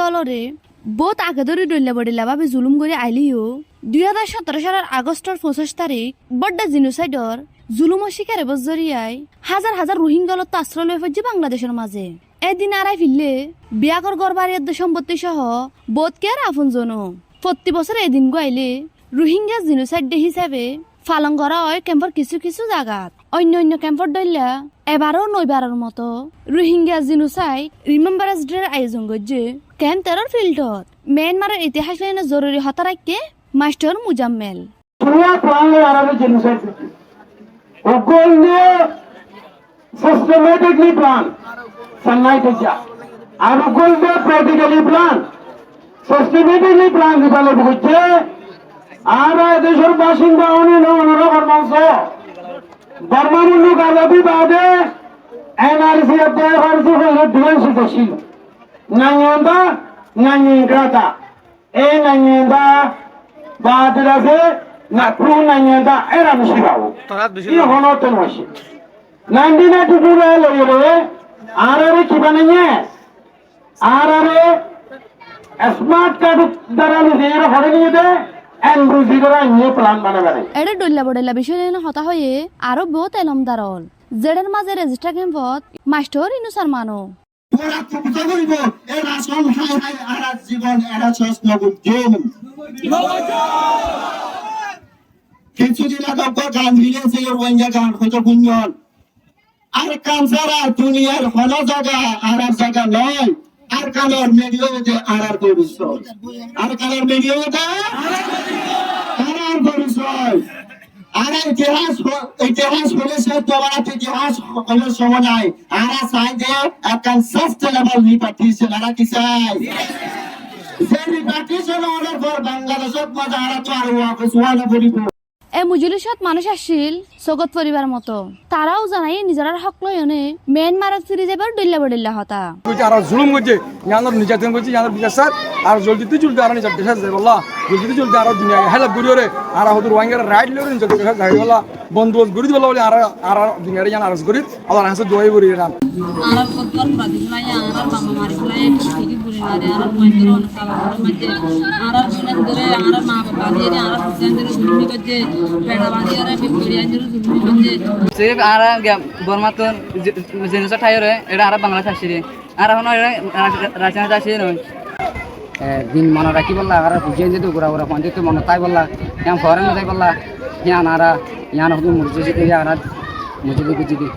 অলরে বহুত আগে ধরে ডল্লা ভাবে জুলুম করে আইলিও 2017 সালের আগস্টের 25 তারিখ বড্ডা জিনোসাইডর জুলুমের শিকারে বজরিয়ায় হাজার হাজার রোহিঙ্গা তো আশ্রয় লয়ে ফেলছে বাংলাদেশের মাঝে। এদিন আড়াই ফিরলে বিয়াকর গড়বাড়িয়ার সম্পত্তি সহ বোধকে আর আপন জনো প্রতি বছর এদিন গাইলে রোহিঙ্গা জিনোসাইড ডে হিসাবে পালন করা হয় ক্যাম্পর কিছু কিছু জায়গাত। অন্য ক্যাম্পর দইলা এবারও নইবারের মতো রোহিঙ্গা জিনোসাইড রিমেম্বারেন্স ডের আয়োজন করছে ক্যাম্প 13 ফিল্ডত। মিয়ানমারের ইতিহাস লাইনে জরুরি হতা রাখতে master Muzammel systematically plan sunlight ja aru golde practically plan systematically plan dibale bujje ara deshor bashinda oni no onora kormanso barmanu galabi bade NRC ate farsi hole divansi deshil nanyanda nanyengrata e nanyenda badrase na pru nanyenda era mishibawo i hono tenwashi 1992 লইলে আরআরে কি বানাইয়ে আরআরে smart card দ্বারা নিজের হরে নিয়ে দে এনরুজি দ্বারা নিয়ে plan বানাবে এডে ডল্লা বিষয় না হতা হয়ে আরো বহুত এলমদারল জেডের মাঝে রেজিস্টার ক্যাম্পত মাস্টার ইনুসার মানো তোরা প্রভুতা করিব এ রাসন হাই আরাজ জীবন এরা ছস নগদ জেম কিছুদিন আগে গান দিয়েছে রোহিঙ্গা গান হয়তো গুঞ্জন আর কানসারা দুনিয়ার হলো জায়গা আর জায়গা নয় আর কালার মিডিয়াতে আর পরিচয় আর কালার মিডিয়াতে আর পরিচয় আর ইতিহাস হলে সে তোমার ইতিহাস হলে সময় নাই আর চাই যে একটা সাস্টেনেবল রিপার্টিশন আর কি চাই সেই রিপার্টিশন অর্ডার ফর বাংলাদেশত মজা আর তো আর ওয়াপস ওয়ালা বলিব এ মুজলিসত মানুষ আসছিল জগৎ পরিবার মতো তারাও জানাই নিজের হক লয়নে মিয়ানমার ফিরে যাবার ডল্লা হতা আর জুলুম করছে ইয়ানোর নির্যাতন করছে ইয়ানোর বিচার আর জলদি চলতে আর নিজের দেশে যাই বললা জলদি চলতে আর দুনিয়া হেল্প করিওরে আর হয়তো রোহিঙ্গার রাইট লেও নিজের দেশে যাই বললা বন্দোবস্ত করি বলা বলে আর দুনিয়ারে জান আরজ করি আল্লাহ হাসে দোয়াই করি রাম আর কতবার প্রাদিস লাই আর মামা মারি লাই ঠিকই বলি রে আর মন্দির অনুসালা মধ্যে আর শুনেন ধরে আর মা বাবা দিয়ে আর হুসেন ধরে গুলি করছে বেড়া বাঁধি আর বিপরিয়া ধরে গুলি করছে সে আর বর্মা তো জেনুসা ঠাইরে এটা আর বাংলাদেশ আসছে আর এখন রাজশাহী আসছে নয় দিন মনে রাখি বললা আর বুঝিয়ে যেত ঘুরা ঘুরা পঞ্চায়েত মনে তাই বললা ইয়ান ফরেন যাই বললা ইয়ান আর ইয়ান হতো মসজিদে আর মসজিদে বুঝিদি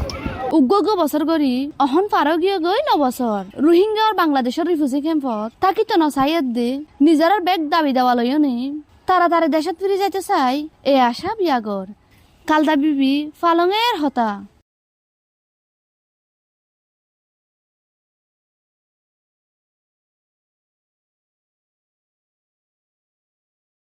উগ্গ বছর গরি অহন পারো গিয়ে গই 9 বছর রোহিঙ্গা আর বাংলাদেশের রিফিউজি ক্যাম্পত তাকি তো নসাইয়াত দে নিজের ব্যাগ দাবি দেওয়া লয়নে তাড়াতাড়ি দেশত ফিরে যাইতে চাই এ আশা বিয়াগর কালদা বিবি ফালঙের হতা।